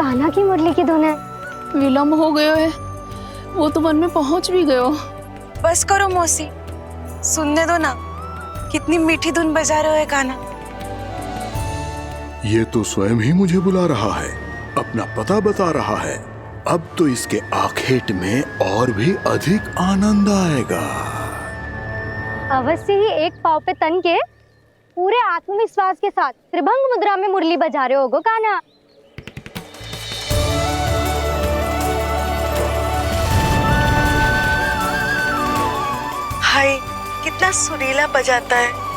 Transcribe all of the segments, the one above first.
कान्हा की मुरली की धुन है। विलम्ब हो गयो है, वो तो वन में पहुंच भी गयो। बस करो मौसी, सुनने दो ना, कितनी मीठी धुन बजा रहे हो कान्हा। ये तो स्वयं ही मुझे बुला रहा है, अपना पता बता रहा है। अब तो इसके आखेट में और भी अधिक आनंद आएगा। अवश्य ही एक पाव पे तन के पूरे आत्मविश्वास के साथ त्रिभंग मुद्रा में मुरली बजा रहे होगो कान्हा। हाय, कितना सुरीला बजाता है।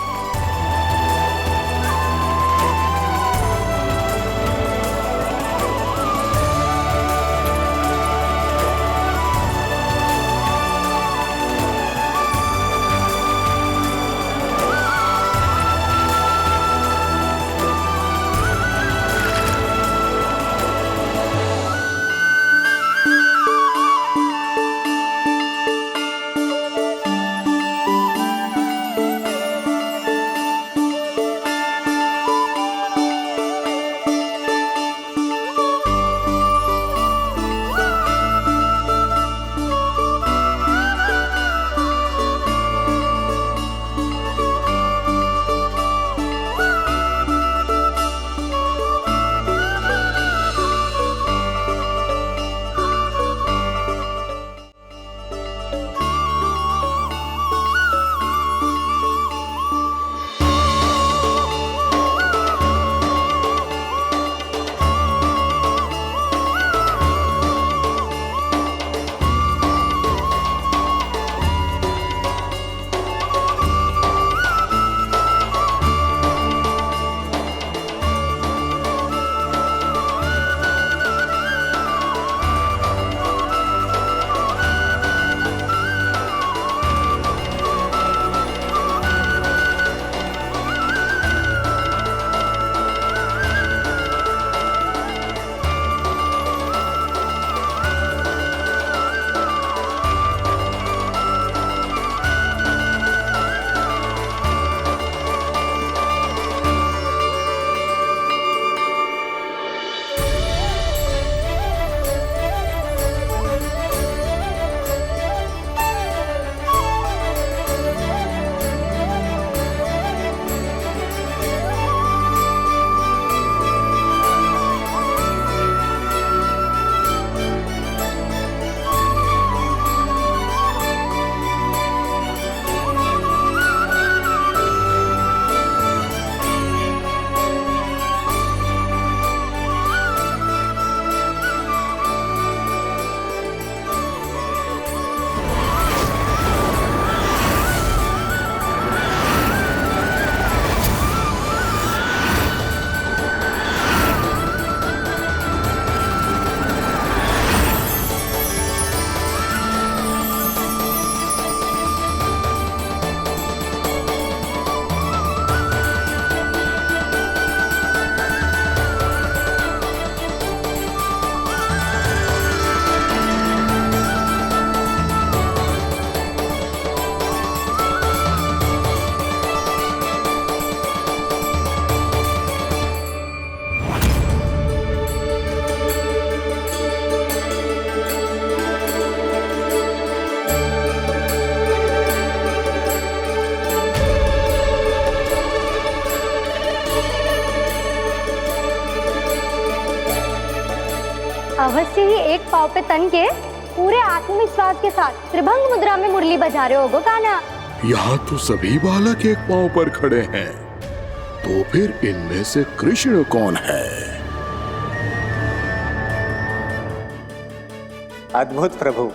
अवश्य ही एक पाव पे तन के पूरे आत्मविश्वास के साथ त्रिभंग मुद्रा में मुरली बजा रहे होगो कान्हा। यहाँ तो सभी बालक एक पांव पर खड़े हैं, तो फिर इनमें से कृष्ण कौन है? अद्भुत प्रभु,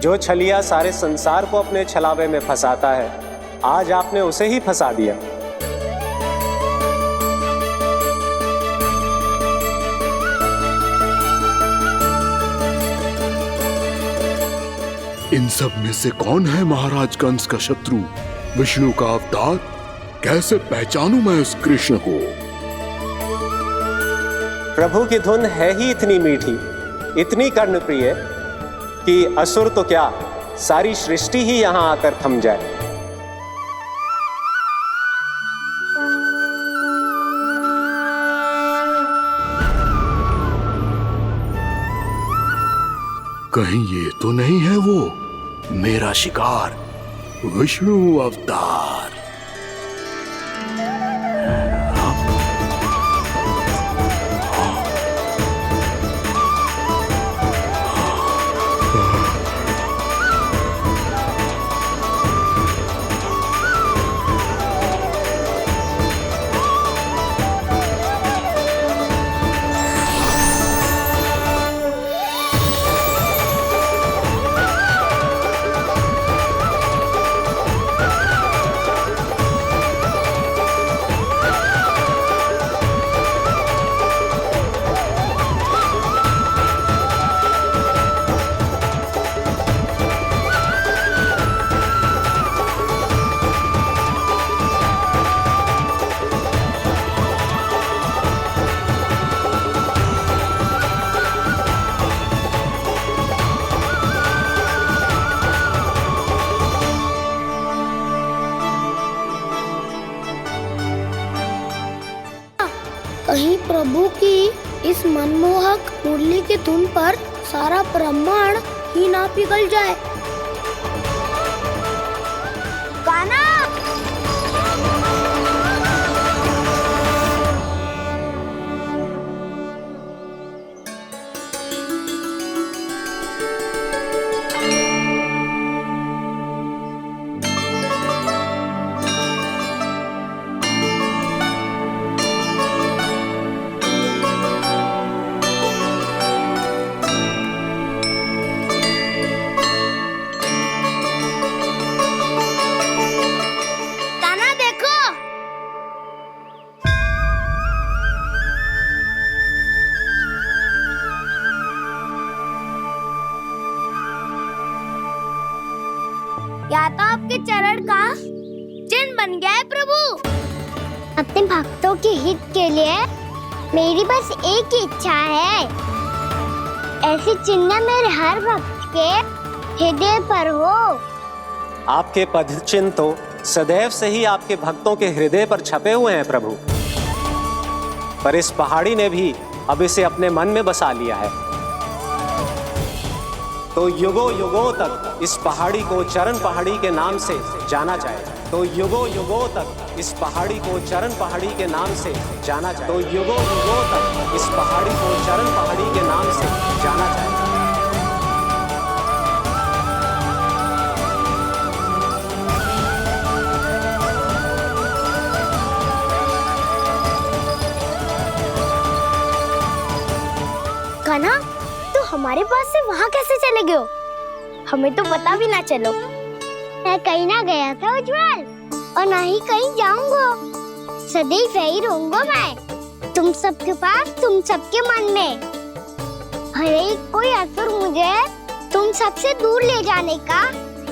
जो छलिया सारे संसार को अपने छलावे में फंसाता है, आज आपने उसे ही फंसा दिया। इन सब में से कौन है महाराज कंस का शत्रु, विष्णु का अवतार? कैसे पहचानूं मैं उस कृष्ण को? प्रभु की धुन है ही इतनी मीठी, इतनी कर्णप्रिय कि असुर तो क्या, सारी सृष्टि ही यहां आकर थम जाए। कहीं ये तो नहीं है वो मेरा शिकार विष्णु अवतार? कहीं प्रभु की इस मनमोहक मुरली की धुन पर सारा ब्रह्मांड ही ना पिघल जाए। गाना या तो आपके चरण का चिन्ह बन गया है प्रभु। अपने भक्तों के हित के लिए मेरी बस एक ही इच्छा है, ऐसी चिन्ह मेरे हर भक्त के हृदय पर हो। आपके पद चिन्ह तो सदैव से ही आपके भक्तों के हृदय पर छपे हुए हैं प्रभु, पर इस पहाड़ी ने भी अब इसे अपने मन में बसा लिया है। तो युगों युगों तक इस पहाड़ी को चरण पहाड़ी के नाम से जाना जाएगा। तो युगों युगों तक इस पहाड़ी को चरण पहाड़ी के नाम से जाना जाएगा। तो युगों युगों तक इस पहाड़ी को चरण पहाड़ी के नाम से जाना जाएगा। कान्हा, तो हमारे पास से वहाँ कैसे चले गए हो? हमें तो पता भी ना चलो। मैं कहीं ना गया था उज्जवल, और ना ही कहीं जाऊंगा। सदैव यही रहूंगा मैं, तुम सबके पास, तुम सबके मन में। भले ही कोई असुर मुझे तुम सबसे दूर ले जाने का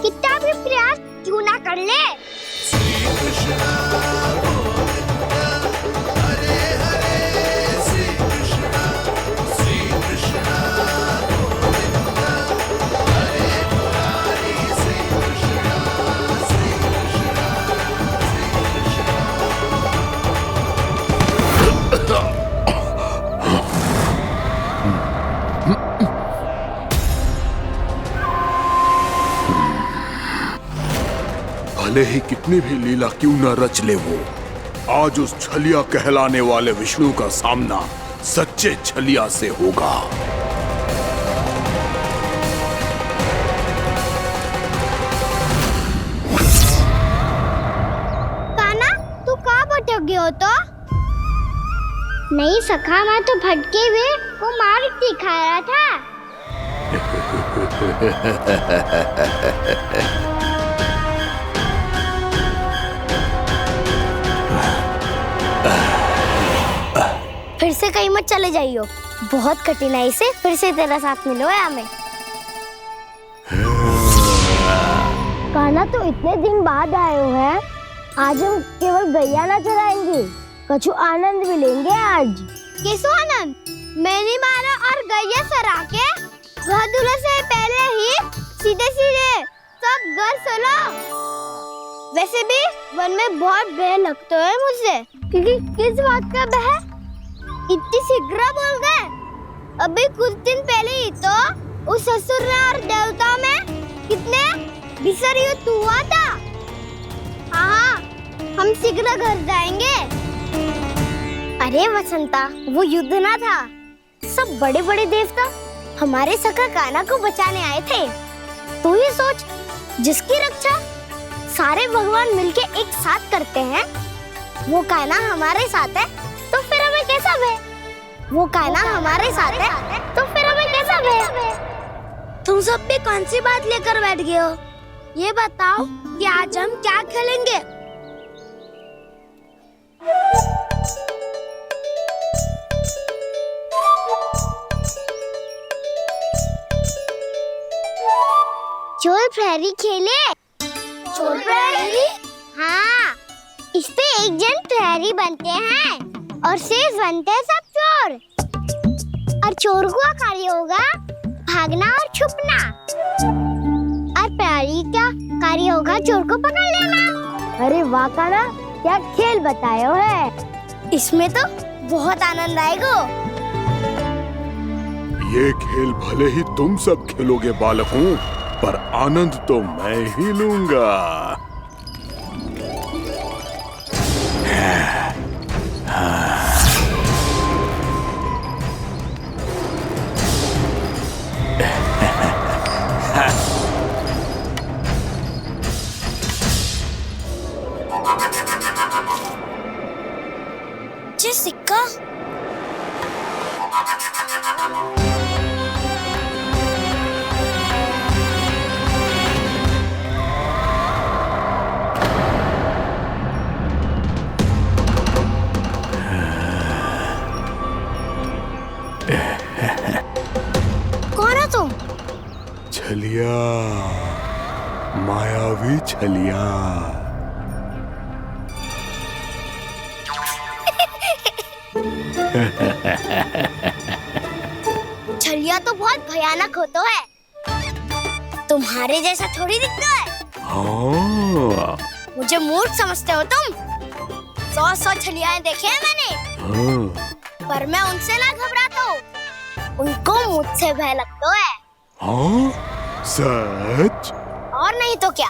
कितना भी प्रयास क्यों ना कर ले। भले ही कितनी भी लीला क्यों न रच ले वो, आज उस छलिया कहलाने वाले विष्णु का सामना सच्चे छलिया से होगा। कान्हा, तू कहाँ भटक गए हो? तो नहीं सखा, मैं तो भटके हुए वो मार्ग दिखा रहा था। फिर से कहीं मत चले जाइयो, बहुत कठिनाई से फिर से तेरा साथ मिलो है हमें। कान्हा, तो इतने दिन बाद आए हो हैं, आज हम केवल गैया ना चराएंगे, कछु आनंद भी लेंगे आज। किसो आनंद? मैंने मारा और गैया सरा के घर दूल्हे से पहले ही सीधे सीधे सब घर चलो। वैसे भी वन में बहुत भय लगता है मुझसे, क्योंकि किस बात का भय? इतनी शीघ्र बोल गए। अभी कुछ दिन पहले ही तो उस ससुर और देवता में कितने भीषण युद्ध हुआ था। हाँ, हम शीघ्र घर जाएंगे। अरे वसंता, वो युद्ध ना था, सब बड़े बड़े देवता हमारे सखा कान्हा को बचाने आए थे। तू ही सोच, जिसकी रक्षा सारे भगवान मिलके एक साथ करते हैं, वो कान्हा हमारे साथ है तो फिर हमें कैसा भय? वो कान्हा हमारे साथ है तो फिर हमें कैसा भय? तुम सब भी कौन सी बात लेकर बैठ गए हो? ये बताओ कि आज हम क्या खेलेंगे? चोर प्रहरी खेले। चोर प्रहरी? हाँ, इस पे एक जन प्रहरी बनते हैं और शेष बनते हैं सब चोर। और चोर का कार्य होगा भागना और छुपना, और प्रहरी का कार्य होगा चोर को पकड़ लेना। अरे वाह कान्हा, क्या खेल बताए हो है। इसमें तो बहुत आनंद आएगा। ये खेल भले ही तुम सब खेलोगे बालकों, पर आनंद तो मैं ही लूंगा। जी सिक्का। कौन हो तुम? छलिया, मायावी छलिया। छलिया तो बहुत भयानक होता है, तुम्हारे जैसा थोड़ी दिखता है। हाँ। मुझे मूर्ख समझते हो तुम? 100 छलियाएं देखे हैं मैंने। हाँ। पर मैं उनसे ना घबराता हूँ, उनको मुझसे भय लगता है। हाँ? सच? और नहीं तो क्या,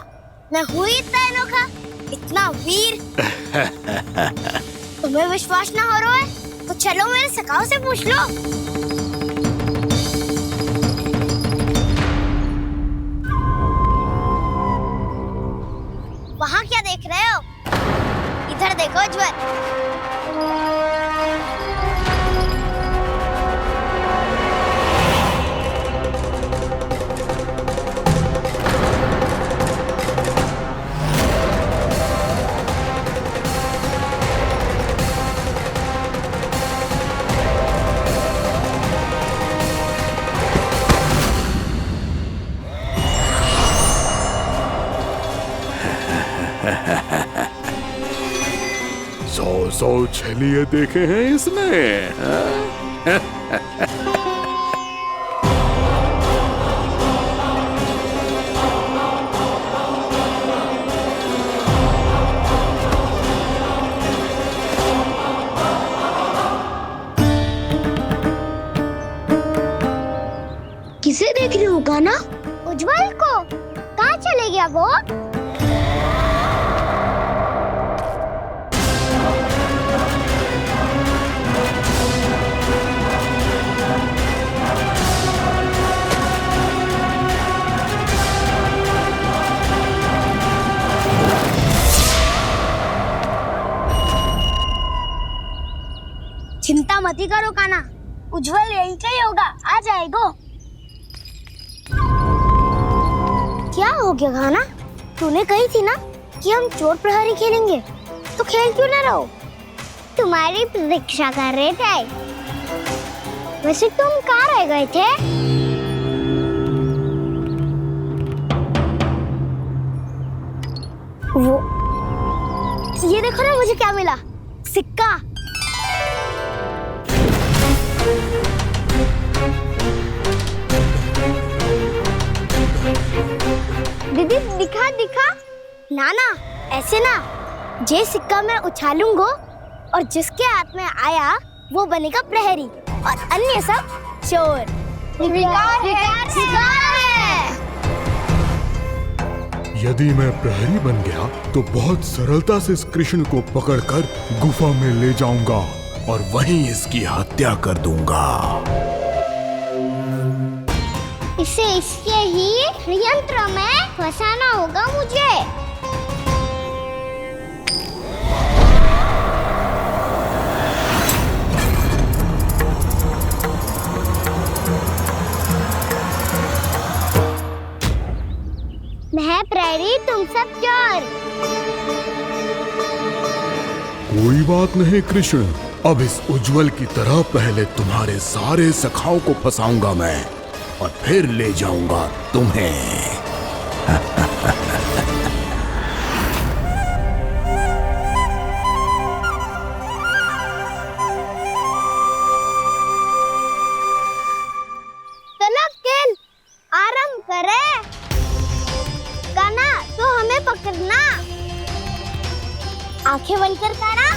मैं हूँ इतना अनोखा, इतना वीर। तुम्हें विश्वास ना हो रहा है तो चलो मेरे सखाओं से पूछ लो। वहाँ क्या देख रहे हो? इधर देखो ज्वर। सौ छलिए देखे हैं इसने। किसे देख रही हो कान्हा? उज्जवल को। कहाँ चले गया वो? चिंता मत करो कान्हा, उज्जवल यही का ही होगा, आ जाएगा। क्या हो गया कान्हा? तूने कही थी ना कि हम चोर प्रहरी खेलेंगे, तो खेल क्यों ना रहो? तुम्हारी प्रतीक्षा कर रहे थे। वैसे तुम कहाँ रह गए थे? वो ये देखो ना, मुझे क्या मिला? सिक्का। दीदी दिखा दिखा। ना ना, ऐसे ना। ये सिक्का मैं उछालूंगा और जिसके हाथ में आया वो बनेगा प्रहरी और अन्य सब चोर। स्वीकार है। यदि मैं प्रहरी बन गया तो बहुत सरलता से इस कृष्ण को पकड़कर गुफा में ले जाऊंगा और वहीं इसकी हत्या कर दूंगा। इसे इसके ही यंत्र में फंसाना होगा मुझे। मैं प्रहरी, तुम सब चोर। कोई बात नहीं कृष्ण, अब इस उज्जवल की तरह पहले तुम्हारे सारे सखाओं को फंसाऊंगा मैं और फिर ले जाऊंगा तुम्हें। चलो खेल आरंभ करें। कान्हा, तो हमें पकड़ना। आंखें बंद कर कान्हा।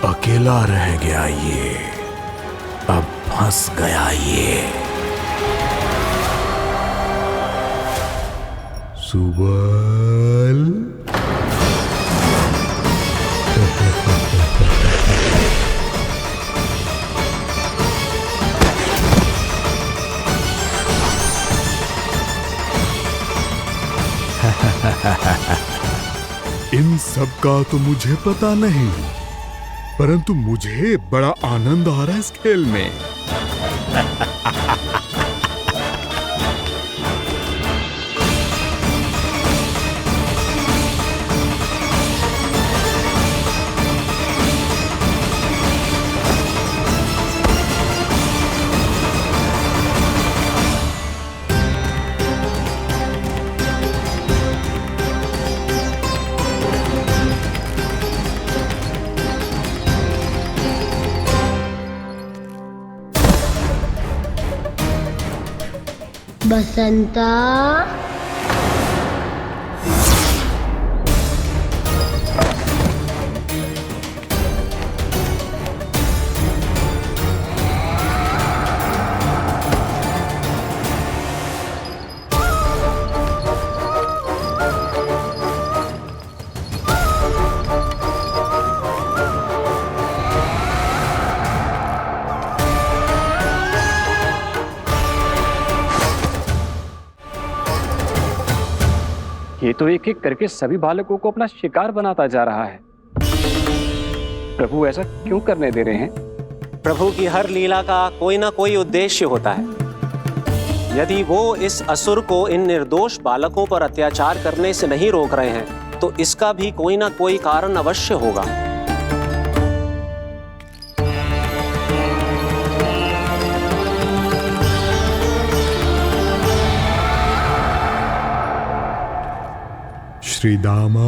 अकेला रह गया ये, अब फंस गया ये। सुबल इन सब का तो मुझे पता नहीं, परंतु मुझे बड़ा आनंद आ रहा है इस खेल में। बसंता, ये तो एक एक करके सभी बालकों को अपना शिकार बनाता जा रहा है। प्रभु ऐसा क्यों करने दे रहे हैं? प्रभु की हर लीला का कोई ना कोई उद्देश्य होता है। यदि वो इस असुर को इन निर्दोष बालकों पर अत्याचार करने से नहीं रोक रहे हैं तो इसका भी कोई ना कोई कारण अवश्य होगा। श्री दामा,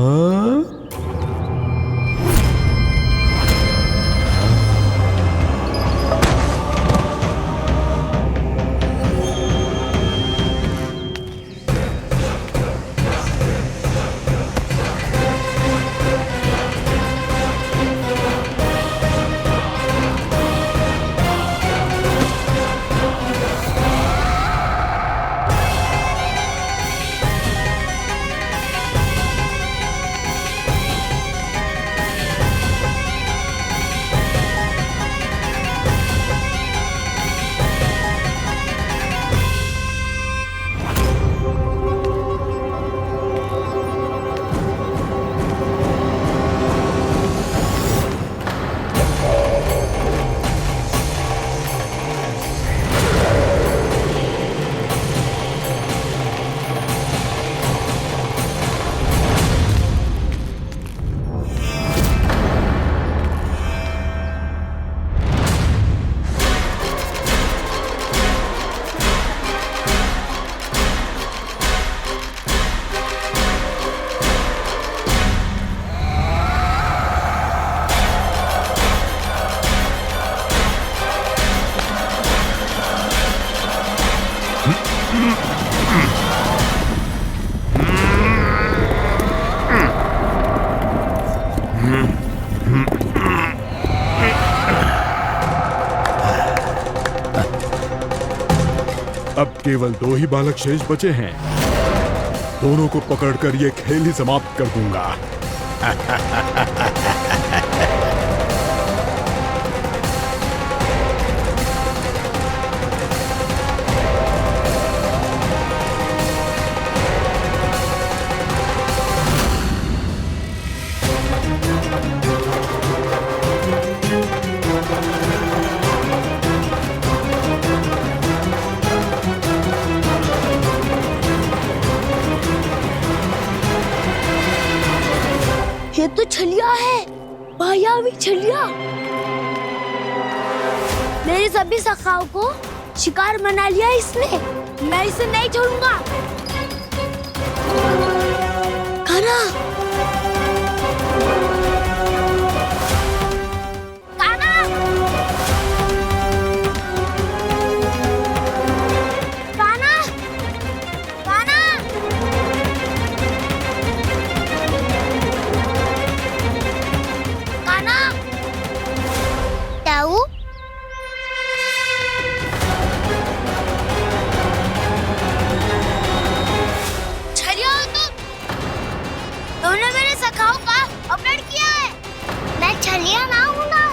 अब केवल 2 ही बालक शेष बचे हैं। दोनों को पकड़कर ये खेल ही समाप्त कर दूंगा। ये तो छलिया है, मायावी छलिया। मेरे सभी सखाओं को शिकार बना लिया इसने। मैं इसे नहीं छोड़ूंगा। कान्हा, कान्हा, कान्हा, कान्हा। कान्हा, ताऊ, छलिया हो तुम। तुमने मेरे सखाओं का अपहरण किया है। मैं छलिया ना हूँ ना,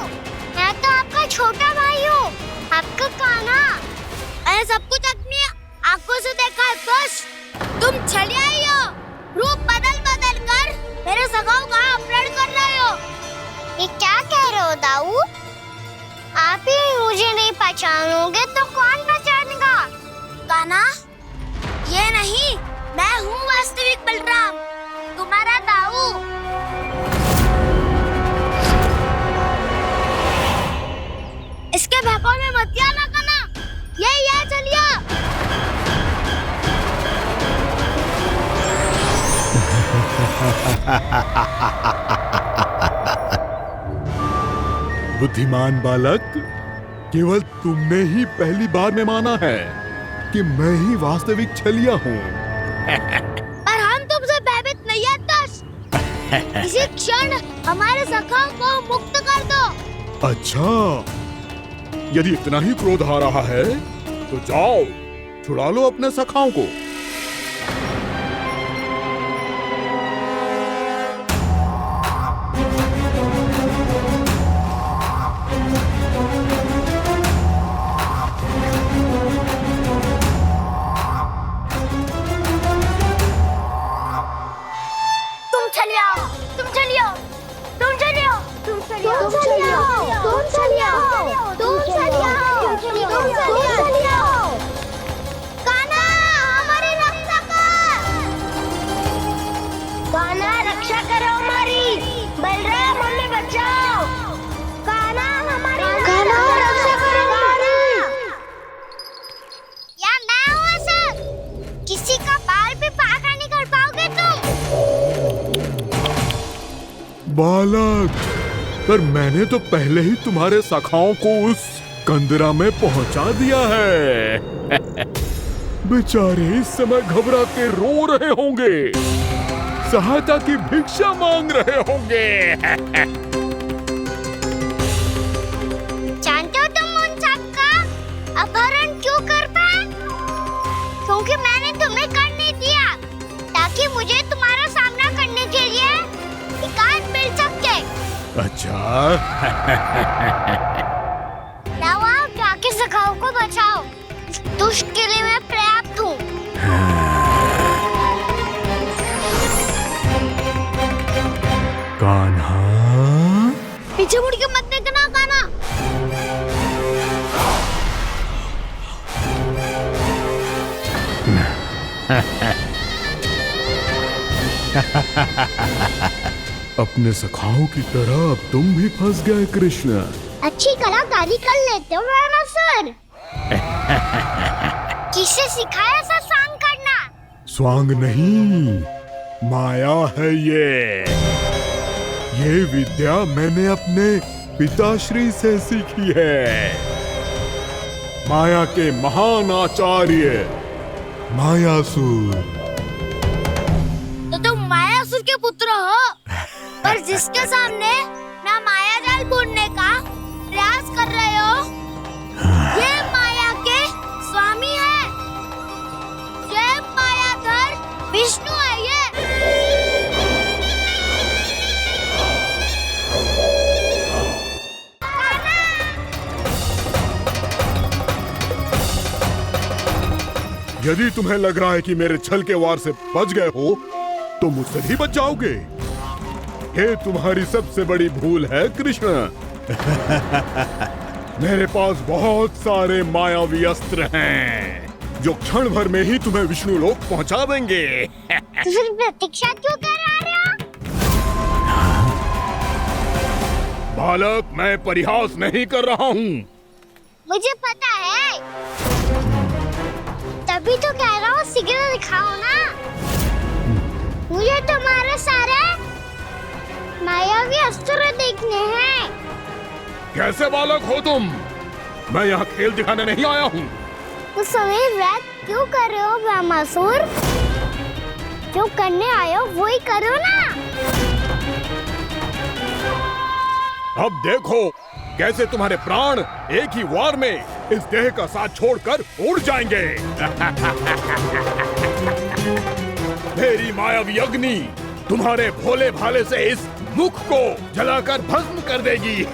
मैं तो आपका छोटा भाई हूँ, आपका कान्हा। मैंने सब कुछ अपनी आंखों से देखा है। बस तुम छलिया ही हो। रूप बदल बदल कर मेरे सखाओं का अपहरण कर रहे हो। ये क्या कह रहे हो दाऊ? आप ही मुझे नहीं पहचानोगे तो कौन पहचानेगा? कान्हा, ये नहीं, मैं हूँ वास्तविक बलराम, तुम्हारा दाऊ। इसके बहकावे में मत आना कान्हा, यही है छलिया। बुद्धिमान बालक, केवल तुमने ही पहली बार में माना है कि मैं ही वास्तविक छलिया हूँ। पर हम तुमसे भयभीत नहीं है दस। इसी क्षण हमारे सखाओं को मुक्त कर दो। अच्छा, यदि इतना ही क्रोध आ रहा है तो जाओ, छुड़ा लो अपने सखाओं को। तुम छलिया, तुम छलिया, तुम छलिया, तुम छलिया, तुम छलिया, तुम छलिया, तुम छलिया, तुम छलिया। कान्हा, हमारी रक्षा कर। कान्हा, रक्षा करो हमारी। बलराम, हमें बचाओ। कान्हा, हमारी रक्षा करो हमारी। या मैं हूँ ऐसा? किसी का बाल भी पाका नहीं कर पाओगे तुम। बालक, पर मैंने तो पहले ही तुम्हारे सखाओं को उस कंदरा में पहुंचा दिया है। बेचारे इस समय घबरा के रो रहे होंगे, सहायता की भिक्षा मांग रहे होंगे। जानते हो तुम उन सबका अपहरण क्यों कर पाए? क्योंकि मैंने तुम्हें कर नहीं दिया, ताकि मुझे तुम्हारा सामना करने के लिए एकांत मिल सके। अच्छा। आओ, जाके सखाओं को बचाओ। इस दुष्ट के लिए मैं पर्याप्त हूँ। कान्हा, पीछे मुड़ के मत देखना कान्हा। अपने सखाओं की तरह अब तुम भी फंस गए कृष्ण। अच्छी कलाकारी कर लेते हो सर। किससे सिखाया ऐसा स्वांग करना? स्वांग नहीं, माया है ये विद्या मैंने अपने पिताश्री से सीखी है। माया के महान आचार्य मायासुर। तो तुम मायासुर के पुत्र हो, पर जिसके सामने ना माया जाल बुनने का प्रयास कर रहे हो, ये माया के स्वामी है, ये मायाधर विष्णु है। ये यदि तुम्हें लग रहा है कि मेरे छल के वार से बच गए हो, तो मुझसे भी बच जाओगे। ये तुम्हारी सबसे बड़ी भूल है कृष्ण। मेरे पास बहुत सारे मायावी अस्त्र हैं, जो क्षण भर में ही तुम्हें विष्णु लोक पहुंचा देंगे। तो फिर प्रतीक्षा क्यों कर रहे हो? बालक, मैं परिहास नहीं कर रहा हूँ। मुझे पता है, तभी तो कह रहा हूँ शीघ्र दिखाओ ना। मुझे तुम्हारे सारे मायावी अस्त्र देखने हैं। कैसे बालक हो तुम? मैं यहाँ खेल दिखाने नहीं आया हूँ। उस समय व्रत क्यों कर रहे हो ब्रह्मासुर? जो करने आए हो वो ही करो ना। अब देखो कैसे तुम्हारे प्राण एक ही वार में इस देह का साथ छोड़कर उड़ जाएंगे। मेरी मायावी अग्नि तुम्हारे भोले भाले से इस मुख को जलाकर भस्म कर देगी।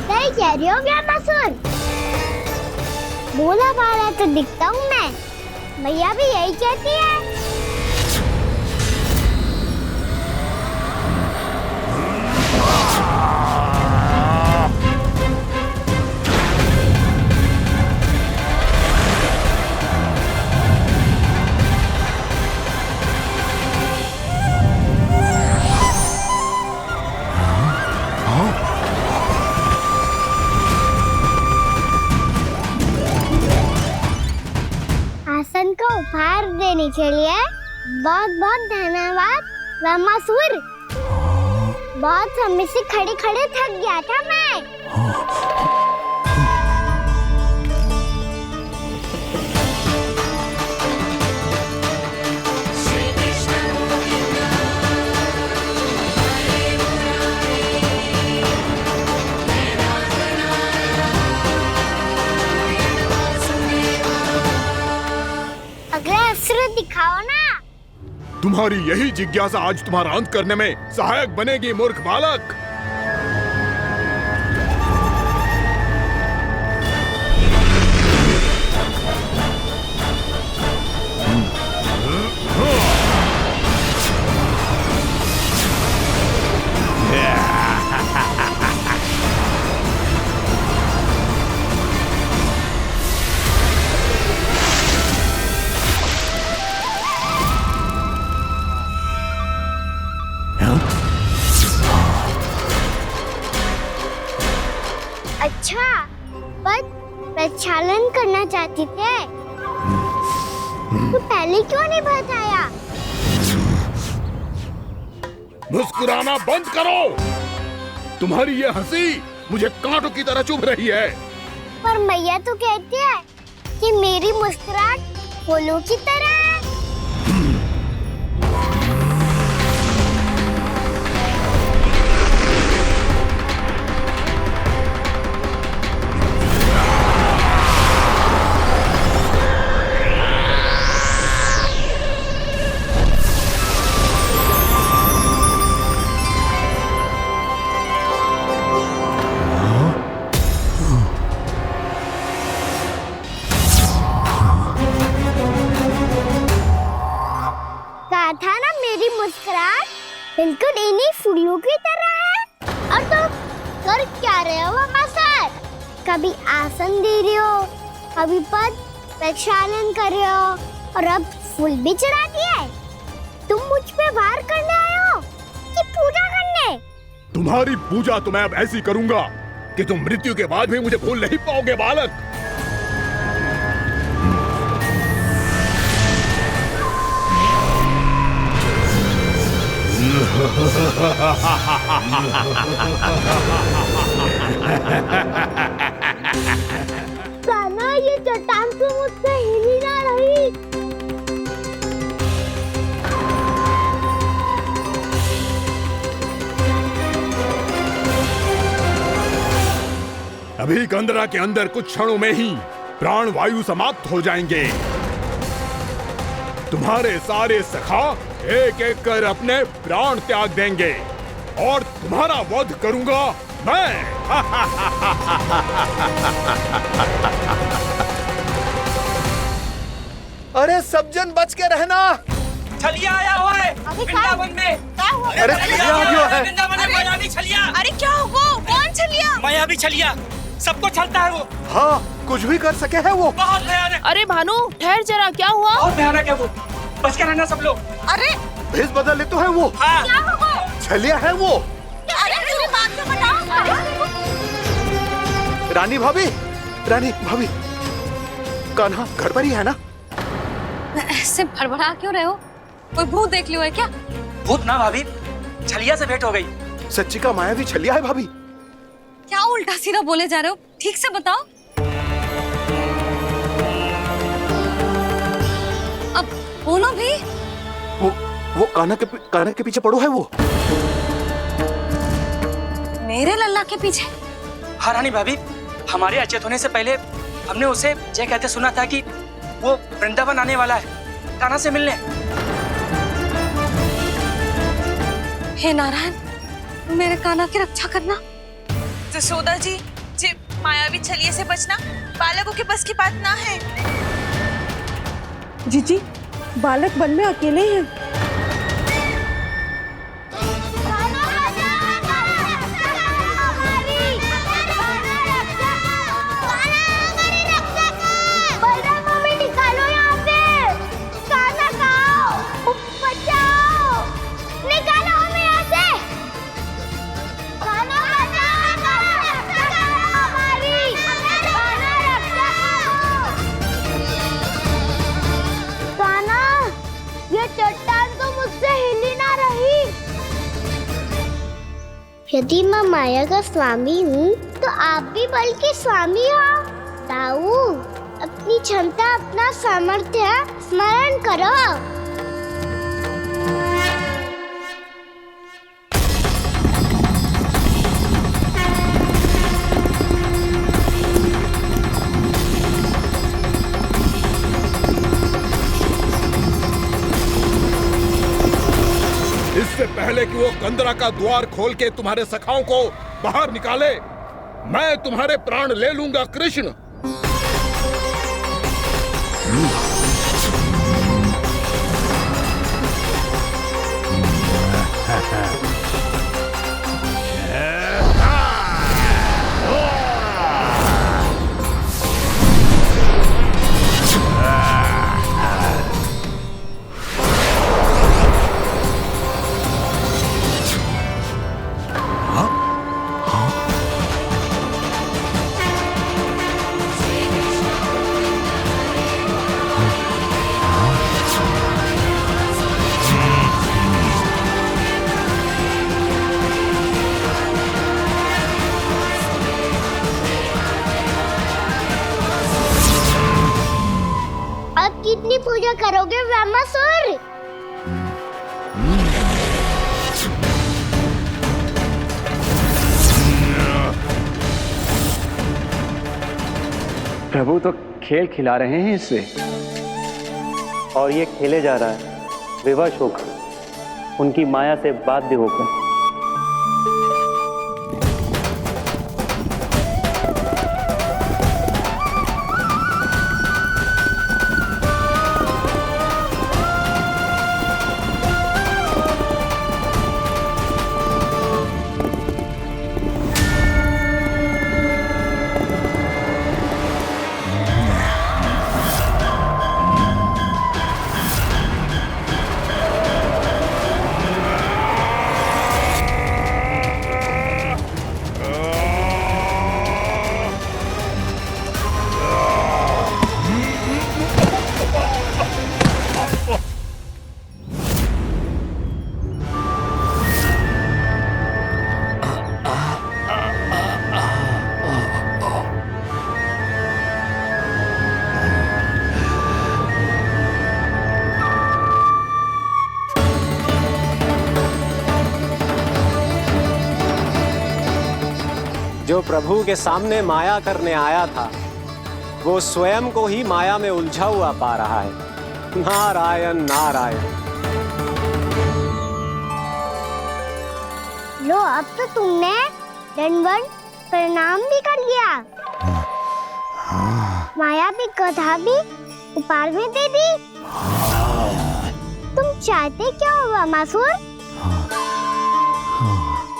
सही कह रही हो ब्रह्मासुर। भोला भाला तो दिखता हूँ मैं, भैया भी यही कहती है। आसन को उपहार देने के लिए बहुत बहुत धन्यवाद ब्रह्मासुर। बहुत समय से खड़े खड़े थक गया था मैं। अगला अस्त्र दिखाओ ना। तुम्हारी यही जिज्ञासा आज तुम्हारा अंत करने में सहायक बनेगी मूर्ख बालक। अच्छा, पर प्रक्षालन करना चाहती थे तो पहले क्यों नहीं बताया? मुस्कुराना बंद करो। तुम्हारी ये हंसी मुझे कांटों की तरह चुभ रही है। पर मैया तो कहती है कि मेरी मुस्कुराहट फूलों की तरह है। था ना मेरी मुस्कुराहट बिल्कुल इन्हीं फूलों की तरह है। और तुम कर क्या रहे हो मास्टर? कभी आसन दे रहे हो, कभी पद प्रक्षालन कर रहे हो, और अब फूल भी चढ़ा दिए। तुम मुझ पे वार करने आए हो कि पूजा करने? तुम्हारी पूजा तो मैं अब ऐसी करूंगा कि तुम मृत्यु के बाद भी मुझे भूल नहीं पाओगे बालक। कान्हा, ये चट्टान तो मुझसे हिली ना रही। अभी कंदरा के अंदर कुछ क्षणों में ही प्राण वायु समाप्त हो जाएंगे। तुम्हारे सारे सखा एक एक कर अपने प्राण त्याग देंगे और तुम्हारा वध करूंगा मैं। अरे सब जन बच के रहना। छलिया आया हुआ है वृंदावन में। अरे छलिया आ गया है। वृंदावन में मायावी छलिया। अरे क्या हुआ? कौन छलिया? मायावी छलिया, सबको छलता है वो। हाँ, कुछ भी कर सके है वो। बहुत भयानक। अरे भानु, ठहर जरा, क्या हुआ? बहुत भयानक है वो, बच के रहना सब लोग। अरे भेष बदल ले तो है वो। हाँ। क्या हुआ? छलिया है वो। अरे पूरी बात तो बताओ। रानी भाभी, रानी भाभी, कान्हा घर पर ही है ना? ऐसे भड़बड़ा क्यों रहे हो? कोई भूत देख लियो है क्या? भूत ना भाभी, छलिया से भेंट हो गई। सच्ची का मायावी छलिया है भाभी। क्या उल्टा सीधा बोले जा रहे हो? ठीक से बताओ। अब बोलो भी। वो कान्हा के पीछे पड़ो है वो। मेरे लल्ला के पीछे? हाँ रानी भाभी, हमारे अचेत होने से पहले हमने उसे ये कहते सुना था कि वो वृंदावन आने वाला है कान्हा से मिलने। हे नारायण, मेरे कान्हा की रक्षा करना। जसोदा जी, मायावी छलिए से बचना बालकों के बस की बात ना है। जीजी, बालक वन में अकेले हैं। यदि मैं माया का स्वामी हूँ तो आप भी बल के स्वामी हो। ताऊ, अपनी क्षमता, अपना सामर्थ्य स्मरण करो। इससे पहले कि वो कंदरा का द्वार खोल के तुम्हारे सखाओं को बाहर निकाले, मैं तुम्हारे प्राण ले लूंगा कृष्ण। कितनी पूजा करोगे ब्रह्मासुर? प्रभु तो खेल खिला रहे हैं इससे, और ये खेले जा रहा है विवश होकर, उनकी माया से बाध्य होकर। जो प्रभु के सामने माया करने आया था वो स्वयं को ही माया में उलझा हुआ पा रहा है। नारायण नारायण। लो, अब तो तुमने दंडवत प्रणाम भी कर लिया, माया भी कथा भी उपहार भी दे दी। तुम चाहते क्या हो वामासुर?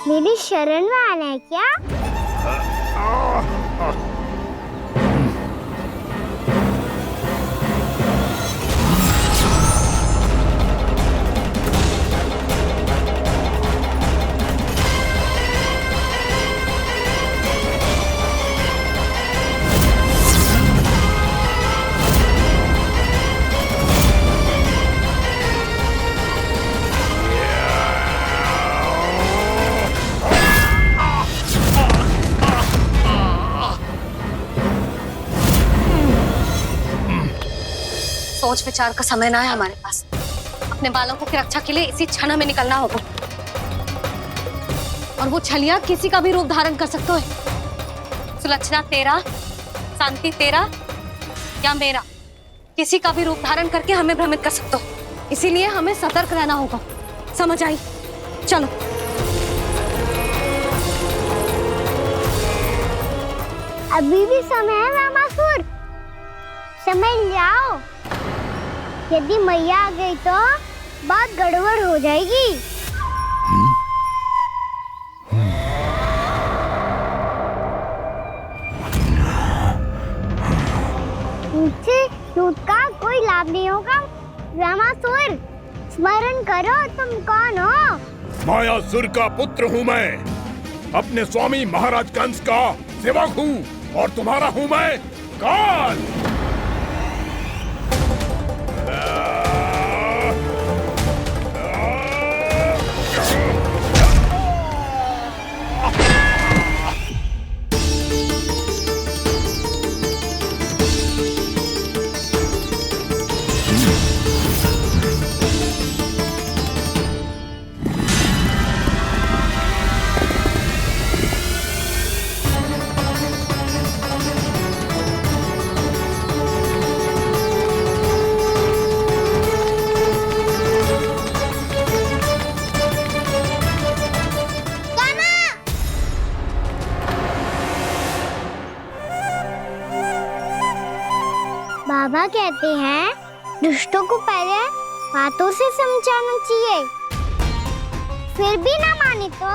मेरी शरण में आना है क्या? सोच विचार का समय ना है हमारे पास। अपने बालकों की रक्षा के लिए इसी क्षण में निकलना होगा। और वो छलिया किसी का भी रूप धारण कर सकते हो। सुलक्षणा तेरा, शांति तेरा या मेरा, किसी का भी रूप धारण करके हमें भ्रमित कर सकते हो। इसीलिए हमें सतर्क रहना होगा। समझ आई? चलो। अभी भी समय है वामासुर, समय लाओ। यदि मैया आ गई तो बात गड़बड़ हो जाएगी। मुझसे झूठ का कोई लाभ नहीं होगा। वामासुर, स्मरण करो तुम कौन हो? मायासुर का पुत्र हूँ मैं, अपने स्वामी महाराज कंस का सेवक हूँ, और तुम्हारा हूँ मैं काल। बाबा कहते हैं दुष्टों को पहले बातों से समझाना चाहिए, फिर भी ना माने तो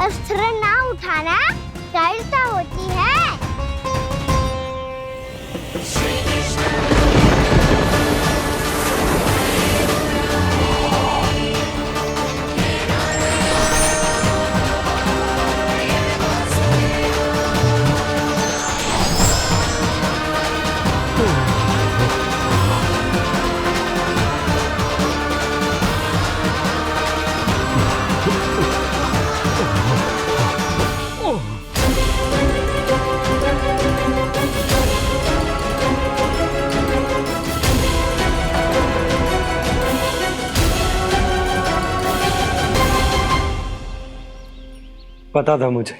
अस्त्र ना उठाना दृढ़ता होती है। पता था मुझे,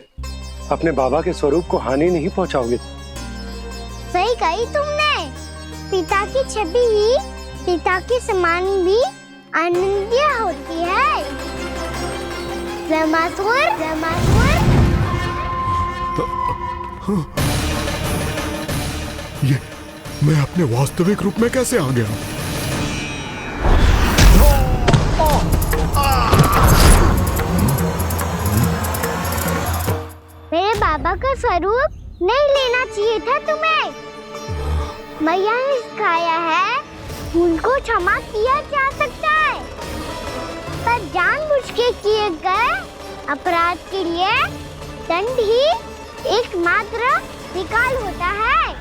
अपने बाबा के स्वरूप को हानि नहीं पहुंचाओगे। सही कही तुमने। पिता की छवि ही पिता के समान भी आनंदीय होती है। वामासुर, वामासुर। ये मैं अपने वास्तविक रूप में कैसे आ गया? मेरे बाबा का स्वरूप नहीं लेना चाहिए था तुम्हें। मैया ने सिखाया है भूल को क्षमा किया जा सकता है, पर जानबूझ के किए गए अपराध के लिए दंड ही एकमात्र विकल्प होता है।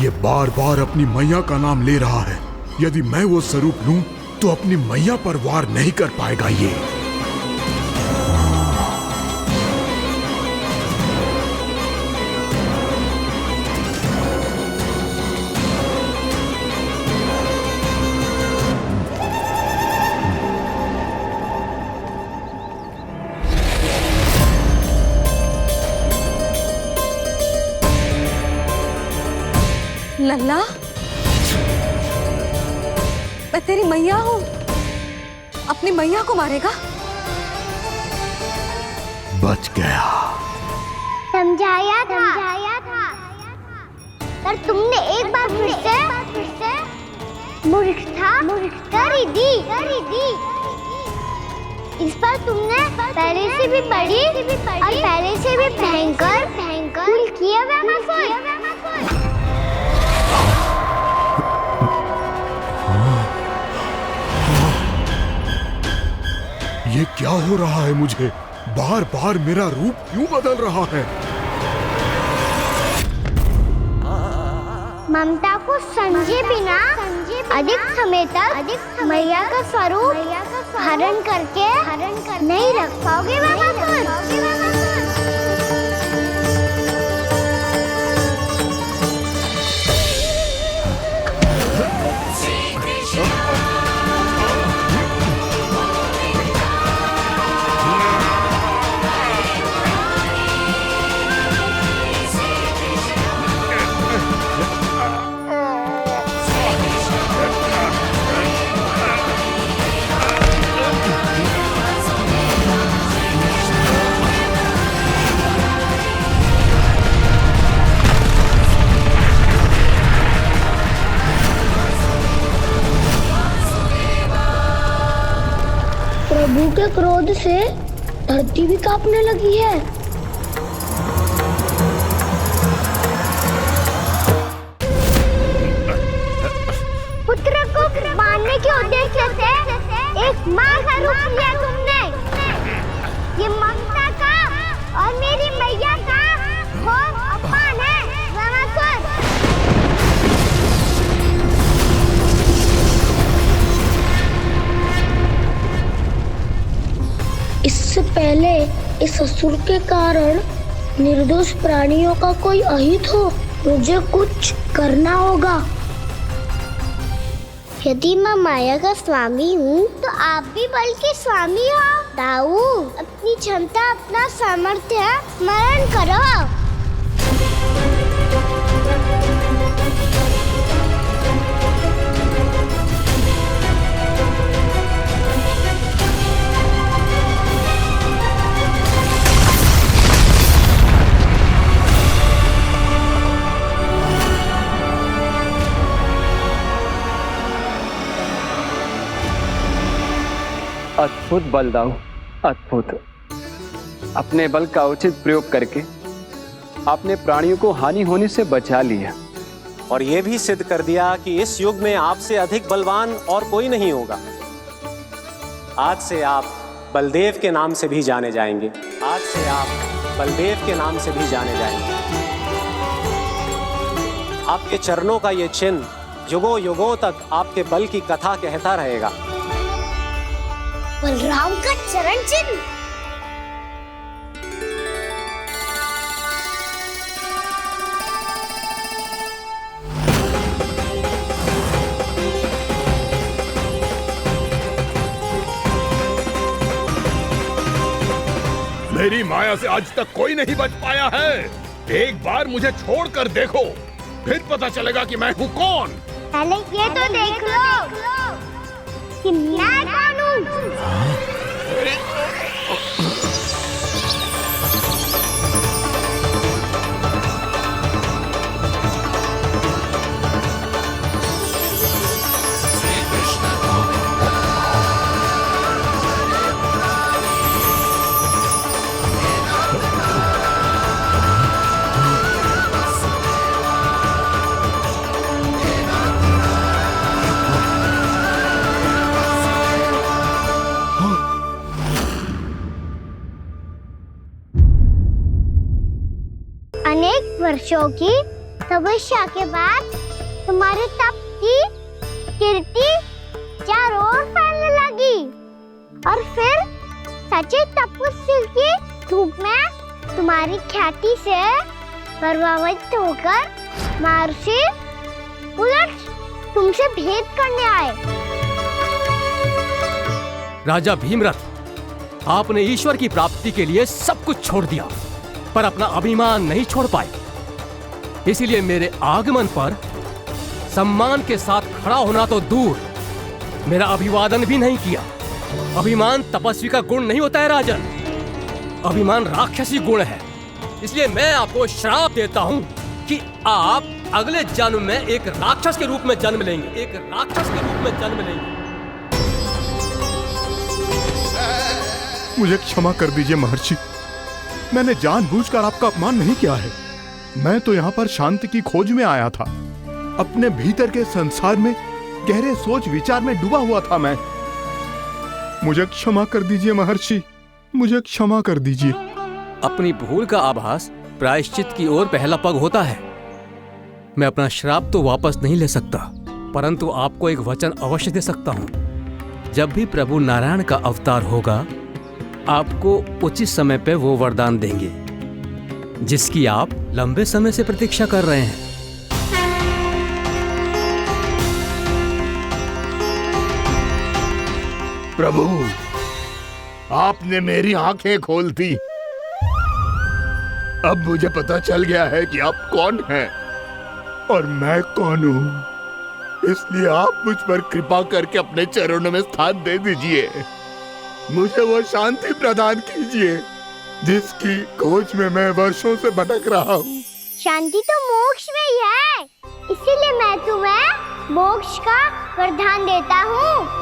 ये बार बार अपनी मैया का नाम ले रहा है। यदि मैं वो स्वरूप लूं तो अपनी मैया पर वार नहीं कर पाएगा ये। लल्ला, मैं तेरी मैया हूँ, अपनी मैया को मारेगा? बच गया। समझाया था पर तुमने एक बार फिर से मूर्खता कर ही दी। इस पर तुमने पहले से भी बड़ी और पहले से भी भयंकर भूल किया ये क्या हो रहा है मुझे? बार बार मेरा रूप क्यों बदल रहा है? ममता को समझे बिना अधिक समय तक मैया का स्वरूप हरण करके नहीं रख पाओगे प्रभु के क्रोध से धरती भी कांपने लगी है। पुत्र को मारने के उद्देश्य से एक मां का रूप लिया तुमने। ये ममता का और मेरी मैया का घोर अपमान है रामासुर। इससे पहले इस असुर के कारण निर्दोष प्राणियों का कोई अहित हो, मुझे कुछ करना होगा। यदि मैं माया का स्वामी हूँ तो आप भी बल के स्वामी हो। दाऊ, अपनी क्षमता अपना सामर्थ्य स्मरण करो। अद्भुत बलदाऊ, अद्भुत। अपने बल का उचित प्रयोग करके आपने प्राणियों को हानि होने से बचा लिया और ये भी सिद्ध कर दिया कि इस युग में आपसे अधिक बलवान और कोई नहीं होगा। आज से आप बलदेव के नाम से भी जाने जाएंगे। आज से आप बलदेव के नाम से भी जाने जाएंगे। आपके चरणों का ये चिन्ह युगों युगों तक आपके बल की कथा कहता रहेगा। बलराम का चरण चिन्ह। मेरी माया से आज तक कोई नहीं बच पाया है। एक बार मुझे छोड़कर देखो, फिर पता चलेगा कि मैं हूँ कौन। पहले ये तो देख लो कि मैं कौन हूँ। अनेक वर्षों की तपस्या के बाद तुम्हारे तप की कीर्ति चारों ओर फैलने लगी और फिर सच्चे तपस्वी के रूप में तुम्हारी ख्याति से प्रभावित होकर महर्षि उलट तुमसे भेंट करने आए। राजा भीमरथ, आपने ईश्वर की प्राप्ति के लिए सब कुछ छोड़ दिया पर अपना अभिमान नहीं छोड़ पाए। इसीलिए मेरे आगमन पर सम्मान के साथ खड़ा होना तो दूर, मेरा अभिवादन भी नहीं किया। अभिमान तपस्वी का गुण नहीं होता है राजन, अभिमान राक्षसी गुण है। इसलिए मैं आपको श्राप देता हूं कि आप अगले जन्म में एक राक्षस के रूप में जन्म लेंगे, एक राक्षस के रूप में जन्म लेंगे। मुझे क्षमा कर दीजिए महर्षि, मैंने जानबूझकर आपका अपमान नहीं किया है। मैं तो यहाँ पर शांति की खोज में आया था। अपने भीतर के संसार में गहरे सोच विचार में डूबा हुआ था मैं। मुझे क्षमा कर दीजिए महर्षि, मुझे क्षमा कर दीजिए। अपनी भूल का आभास प्रायश्चित की ओर पहला पग होता है। मैं अपना श्राप तो वापस नहीं ले सकता, परंतु आपको एक वचन अवश्य दे सकता हूं। जब भी प्रभु नारायण का अवतार होगा, आपको उचित समय पे वो वरदान देंगे जिसकी आप लंबे समय से प्रतीक्षा कर रहे हैं। प्रभु, आपने मेरी आंखें खोल दी। अब मुझे पता चल गया है कि आप कौन हैं और मैं कौन हूं। इसलिए आप मुझ पर कृपा करके अपने चरणों में स्थान दे दीजिए। मुझे वो शांति प्रदान कीजिए जिसकी खोज में मैं वर्षों से भटक रहा हूँ। शांति तो मोक्ष में ही है, इसीलिए मैं तुम्हें मोक्ष का वरदान देता हूँ।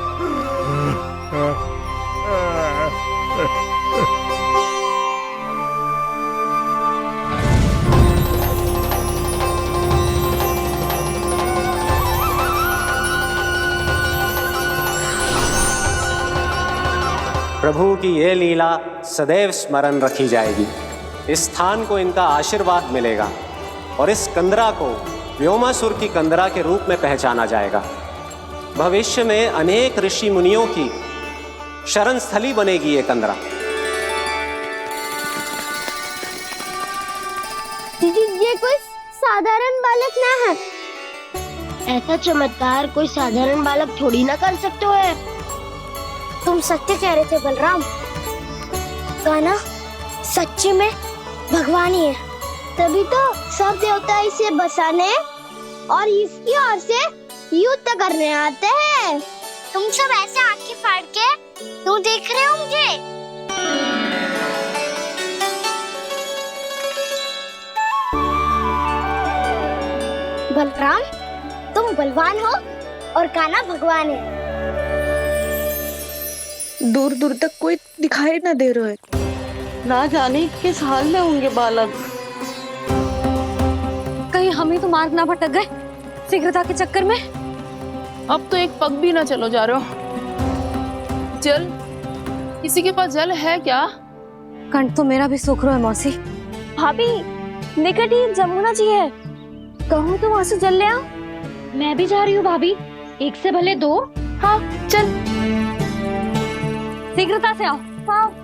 प्रभु की ये लीला सदैव स्मरण रखी जाएगी। इस स्थान को इनका आशीर्वाद मिलेगा और इस कंदरा को व्योमासुर की कंदरा के रूप में पहचाना जाएगा। भविष्य में अनेक ऋषि मुनियों की शरण स्थली बनेगी ये कंदरा। दीदी, ये कोई साधारण बालक ना है। ऐसा चमत्कार कोई साधारण बालक थोड़ी ना कर सकते है। तुम सत्य कह रहे थे बलराम, कान्हा सच्ची में भगवान ही है। तभी तो सब देवता इसे बसाने और इसकी ओर से युद्ध करने आते हैं। तुम सब ऐसे आंखें फाड़ के क्यों देख रहे हो मुझे? बलराम, तुम बलवान हो और कान्हा भगवान है। दूर दूर तक कोई दिखाई न दे रहा है। ना जाने किस हाल में होंगे बालक। कहीं हम ही तो मार्ग ना भटक गए शीघ्रता के चक्कर में। अब तो एक पग भी ना चलो जा रहे हो। जल, किसी के पास जल है क्या? कंठ तो मेरा भी सूख रहा है मौसी। भाभी, निकट ही जमुना जी है, कहूँ तो वहाँ से जल ले आओ। मैं भी जा रही हूँ भाभी, एक से भले दो। हाँ चल, शीघ्रता से आओ। हाँ।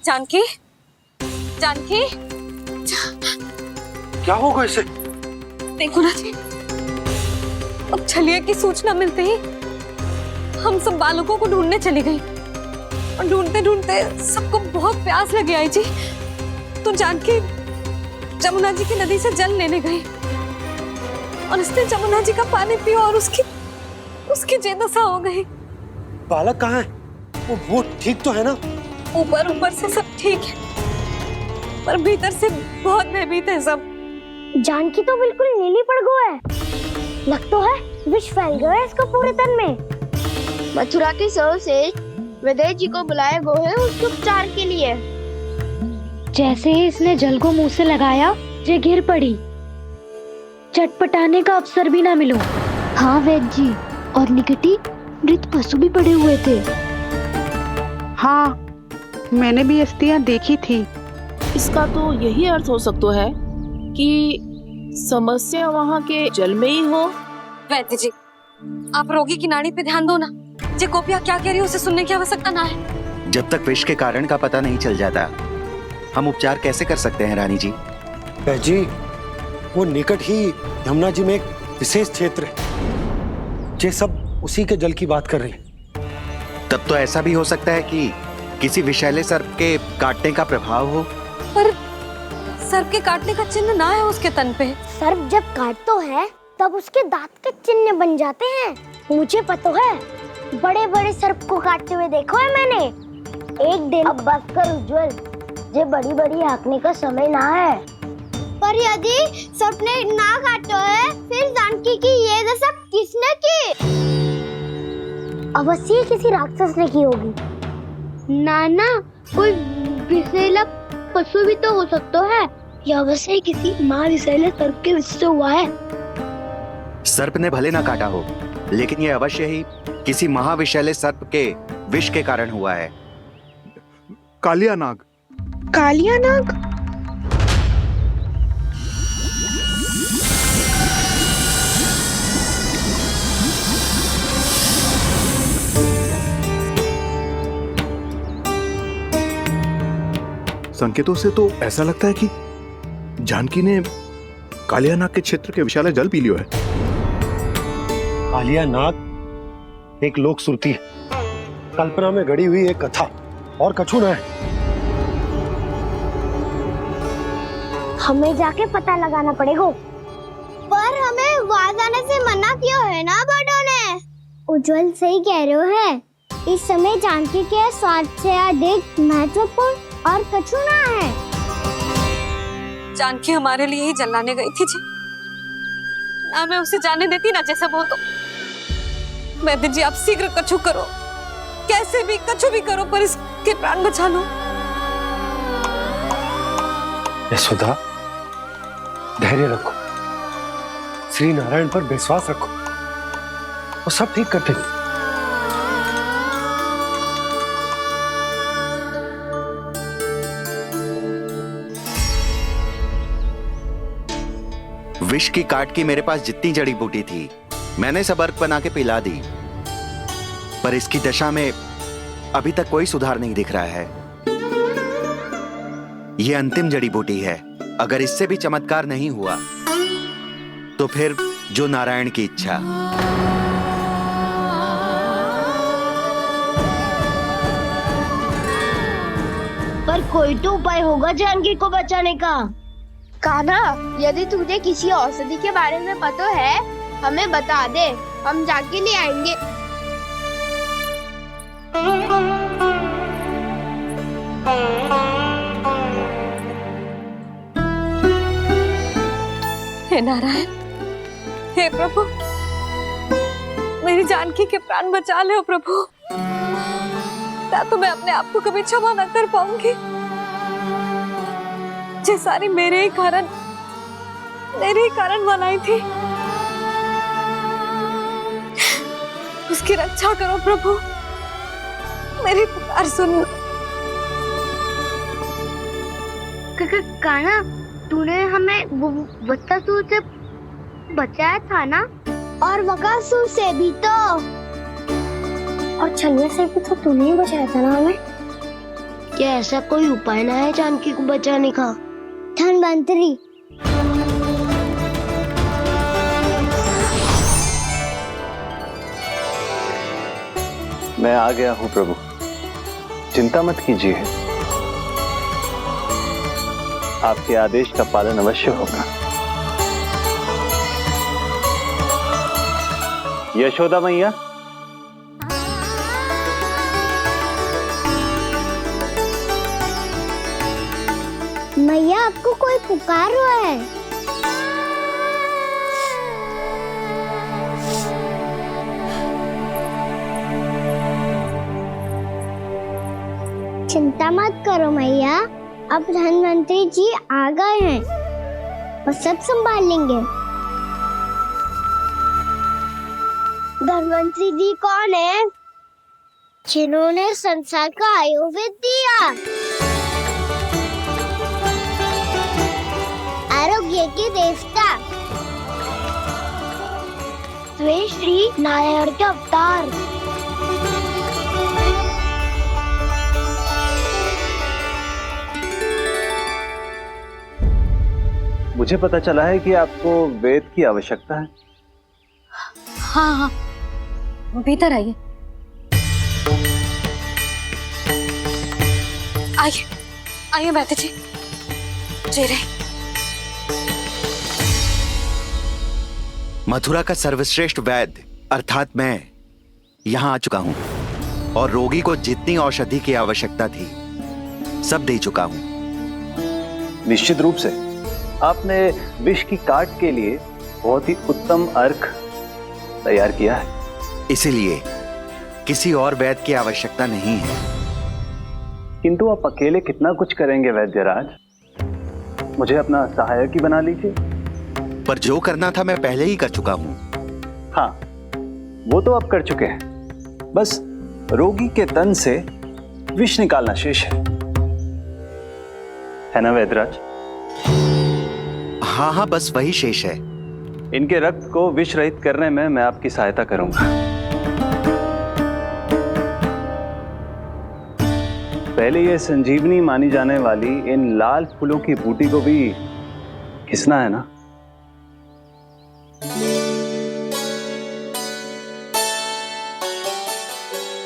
जानकी, जानकी, क्या होगा इसे? देखो ना जी, अब छलिया की सूचना मिलते ही हम सब बालकों को ढूंढने चली गई और ढूंढते ढूंढते सबको बहुत प्यास लगी आई जी। तो जानकी जमुना जी की नदी से जल लेने गई और उसने जमुना जी का पानी पिया और उसकी जे दशा हो गई। बालक कहाँ है? वो ठीक तो है ना? ऊपर ऊपर से सब ठीक है, पर भीतर से बहुत भयभीत है सब। जानकी तो बिल्कुल नीली पड़ गो है। लग तो है विष फैल गया है इसको पूरे तन में। मथुरा के सर्वश्रेष्ठ विदेह जी को बुलाया गो है उसके उपचार के लिए। जैसे ही इसने जल को मुंह से लगाया, जे गिर पड़ी। चटपटाने का अवसर भी ना मिलो। हाँ वैद्य जी, और निकटी मृत पशु भी पड़े हुए थे। हाँ, मैंने भी अस्थियां देखी थी। इसका तो यही अर्थ हो सकता है कि समस्या वहाँ के जल में ही हो। वैद्य जी, आप रोगी की नाड़ी पे ध्यान दो ना। जे गोपिया क्या कह रही है उसे सुनने की आवश्यकता ना है। जब तक विष के कारण का पता नहीं चल जाता, हम उपचार कैसे कर सकते हैं रानी जी? जी, वो निकट ही यमुना जी में एक विशेष क्षेत्र है। ये सब उसी के जल की बात कर रही है। तब तो ऐसा भी हो सकता है कि किसी विषैले सर्प के काटने का प्रभाव हो। पर सर्प के काटने का चिन्ह ना है उसके तन पे। सर्प जब काटतो है तब उसके दांत के चिन्ह बन जाते हैं। मुझे पता है, बड़े बड़े सर्प को काटते हुए देखो है मैंने। एक दिन अब बस कर उज्जवल, ये बड़ी बड़ी हाँकने का समय ना है। पर यदि सर्प ने ना काटो है, फिर जानकी की ये दशा किसने की? अवश्य किसी राक्षस ने की होगी। नाना, कोई विषैला पशु भी तो हो सकता है। यह अवश्य किसी महाविषैले सर्प के विष से हुआ है। सर्प ने भले ना काटा हो, लेकिन यह अवश्य ही किसी महाविषैले सर्प के विष के कारण हुआ है। कालिया नाग। कालिया नाग? संकेतों से तो ऐसा लगता है कि जानकी ने कालिया नाग के क्षेत्र के विशाल जल पी लियो है। कालिया नाग एक लोक श्रुति है, कल्पना में गढ़ी हुई एक कथा, और कछु न है। हमें जाके पता लगाना पड़ेगा। पर हमें वहां जाने से मना किया है ना बड़ों ने। उज्जवल सही कह रहे हो है। इस समय जानकी के स्वास्थ्य से अधिक महत्वपूर्ण और कछु ना है। जानकी हमारे लिए ही जलाने गई थी जी। ना मैं उसे जाने देती ना जैसा वो तो। वैद्य जी, आप शीघ्र कछु करो, कैसे भी कछु भी करो, पर इसके प्राण बचा लो। यशोदा, धैर्य रखो, श्री नारायण पर विश्वास रखो, वो सब ठीक कर देंगे। विष की काट की मेरे पास जितनी जड़ी बूटी थी, मैंने सब अर्क बना के पिला दी, पर इसकी दशा में अभी तक कोई सुधार नहीं दिख रहा है। यह अंतिम जड़ी बूटी है। अगर इससे भी चमत्कार नहीं हुआ, तो फिर जो नारायण की इच्छा। पर कोई तो उपाय होगा जानकी को बचाने का। कान्हा, यदि तुझे किसी औषधि के बारे में पता है, हमें बता दे, हम जाके ले आएंगे। हे नारायण, हे प्रभु, मेरी जानकी के प्राण बचा ले प्रभु। या तो मैं अपने आप को कभी क्षमा न कर पाऊंगी। ये सारी मेरे ही कारण बनाई थी। उसकी रक्षा करो प्रभु, मेरी पुकार सुनो। कान्हा, तूने हमें वत्सासुर से बचाया था ना? और बकासुर से भी तो। और छलिया से भी तो तूने ही बचाया था ना हमें। क्या ऐसा कोई उपाय ना है जानकी को बचाने का? धनवंतरी, मैं आ गया हूं प्रभु, चिंता मत कीजिए। आपके आदेश का पालन अवश्य होगा। यशोदा मैया, मैया आपको कोई पुकार रहा है। चिंता मत करो मैया, अब धनवंतरी जी आ गए हैं, वो सब संभाल लेंगे। धनवंतरी जी कौन है? जिन्होंने संसार का आयुर्वेद दिया, आरोग्य के देवता, वे श्री नारायण के अवतार। मुझे पता चला है कि आपको वेद की आवश्यकता है। हाँ हाँ, भीतर आइए। आइए आइए बैठे जी। जी रहे। मथुरा का सर्वश्रेष्ठ वैद्य अर्थात मैं यहाँ आ चुका हूँ और रोगी को जितनी औषधि की आवश्यकता थी सब दे चुका हूँ। निश्चित रूप से आपने विष की काट के लिए बहुत ही उत्तम अर्क तैयार किया है, इसीलिए किसी और वैद्य की आवश्यकता नहीं है। किंतु आप अकेले कितना कुछ करेंगे वैद्यराज, मुझे अपना सहायक ही बना लीजिए। पर जो करना था मैं पहले ही कर चुका हूँ। हाँ, वो तो आप कर चुके हैं, बस रोगी के तन से विष निकालना शेष है ना वैद्यराज? हाँ हाँ, बस वही शेष है। इनके रक्त को विष रहित करने में मैं आपकी सहायता करूंगा। पहले ये संजीवनी मानी जाने वाली इन लाल फूलों की बूटी को भी घिसना है ना?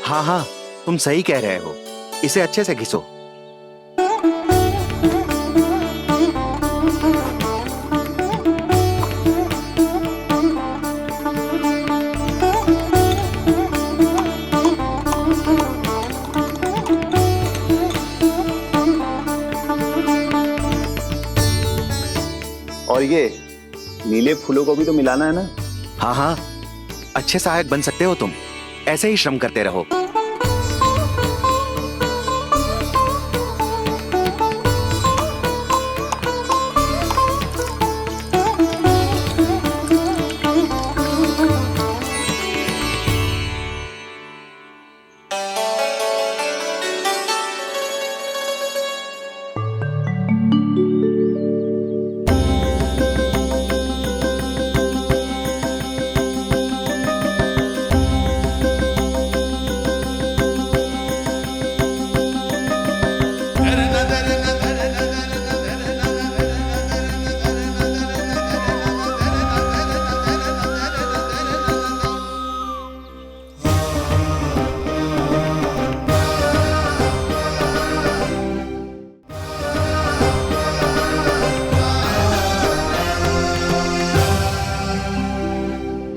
हाँ हाँ, तुम सही कह रहे हो, इसे अच्छे से घिसो। और ये नीले फूलों को भी तो मिलाना है ना? हाँ हाँ, अच्छे सहायक बन सकते हो तुम, ऐसे ही श्रम करते रहो।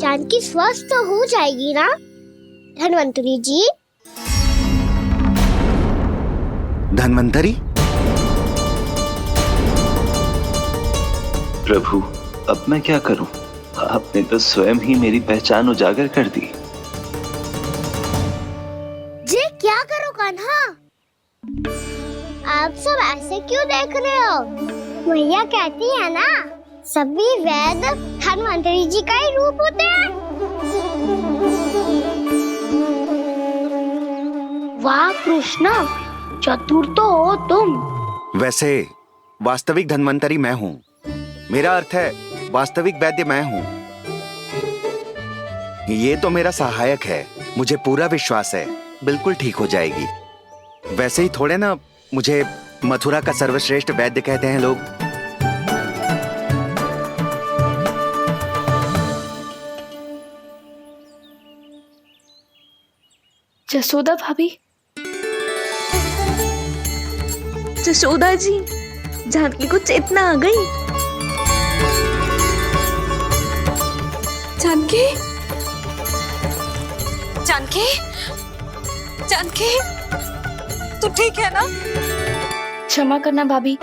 जानकी स्वस्थ हो जाएगी ना धनवंतरी जी? धनवंतरी? प्रभु, अब मैं क्या करूं? आपने तो स्वयं ही मेरी पहचान उजागर कर दी। जी क्या करो कान्हा? आप सब ऐसे क्यों देख रहे हो? मैया कहती है ना, सभी वैद्य धनवंतरी जी का ही रूप होते हैं। वाह कृष्णा, चतुर तो हो तुम। वैसे वास्तविक धनवंतरी मैं हूँ, मेरा अर्थ है वास्तविक वैद्य मैं हूँ। ये तो मेरा सहायक है, मुझे पूरा विश्वास है बिल्कुल ठीक हो जाएगी। वैसे ही थोड़े ना मुझे मथुरा का सर्वश्रेष्ठ वैद्य कहते हैं लोग। जसोदा भाभी। जसोदा जी, जानकी को चेतना आ गई। जानकी, जानकी, जानकी, तू ठीक है ना? क्षमा करना भाभी,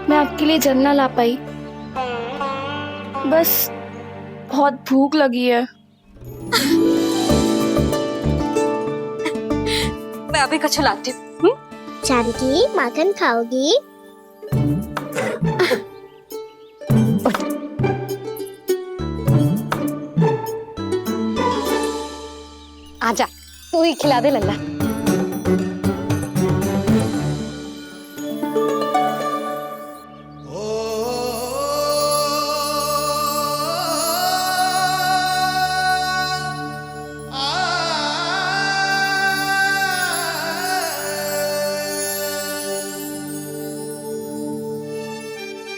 मैं आपके लिए जल ना ला पाई, बस बहुत भूख लगी है। मैं अभी कछु लाती हूँ। जानकी, माखन खाओगी? आजा, तू ही खिला दे लल्ला।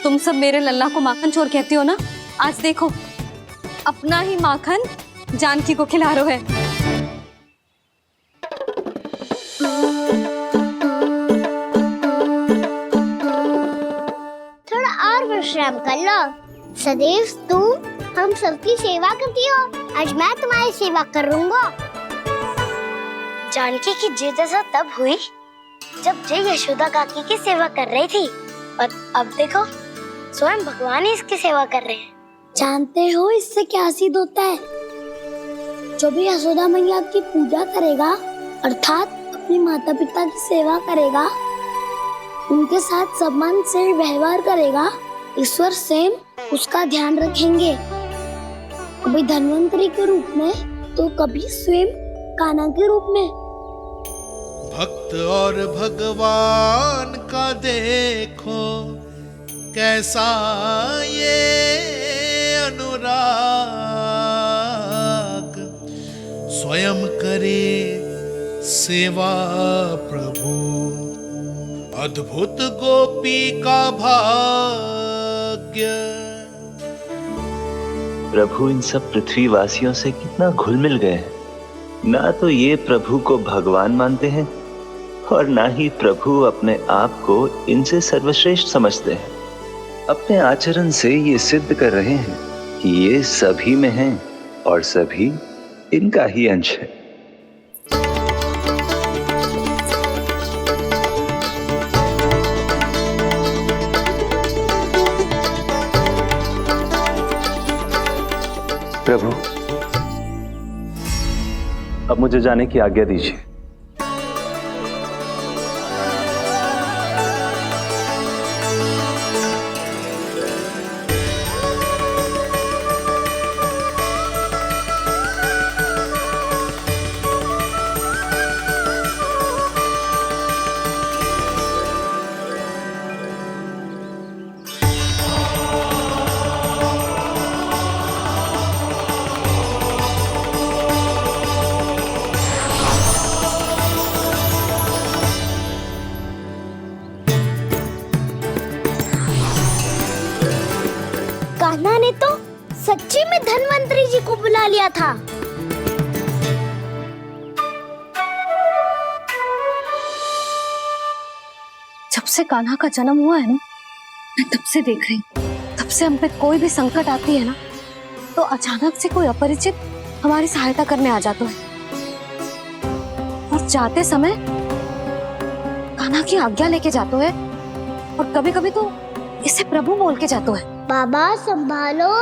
तुम सब मेरे लल्ला को माखन चोर कहती हो ना? आज देखो, अपना ही माखन जानकी को खिला रहे है। थोड़ा और विश्राम कर लो। सदैव तुम हम सबकी सेवा करती हो, आज मैं तुम्हारी सेवा करूंगा। जानकी की जिद दशा तब हुई जब जय यशोदा काकी की सेवा कर रही थी, और अब देखो स्वयं भगवान ही इसकी सेवा कर रहे हैं। जानते हो इससे क्या सिद्ध होता है? जो भी यशोदा मैया की पूजा करेगा, अर्थात अपने माता पिता की सेवा करेगा, उनके साथ सम्मान से व्यवहार करेगा, ईश्वर स्वयं उसका ध्यान रखेंगे। कभी धन्वंतरी के रूप में तो कभी स्वयं कान्हा के रूप में। भक्त और भगवान का देखो कैसा ये अनुराग, स्वयं करे सेवा प्रभु, अद्भुत गोपी का भाग्य। प्रभु इन सब पृथ्वीवासियों से कितना घुल मिल गए हैं। ना तो ये प्रभु को भगवान मानते हैं और ना ही प्रभु अपने आप को इनसे सर्वश्रेष्ठ समझते हैं। अपने आचरण से ये सिद्ध कर रहे हैं कि ये सभी में हैं और सभी इनका ही अंश है। प्रभु, अब मुझे जाने की आज्ञा दीजिए। कान्हा ने तो सच्ची में धन्वंतरी जी को बुला लिया था। जब से कान्हा का जन्म हुआ है ना, मैं तब से देख रही हूँ, तब से हम पे कोई भी संकट आती है ना, तो अचानक से कोई अपरिचित हमारी सहायता करने आ जाता है, और जाते समय कान्हा की आज्ञा लेके जाते है, और कभी कभी तो इसे प्रभु बोल के जाते है। बाबा संभालो,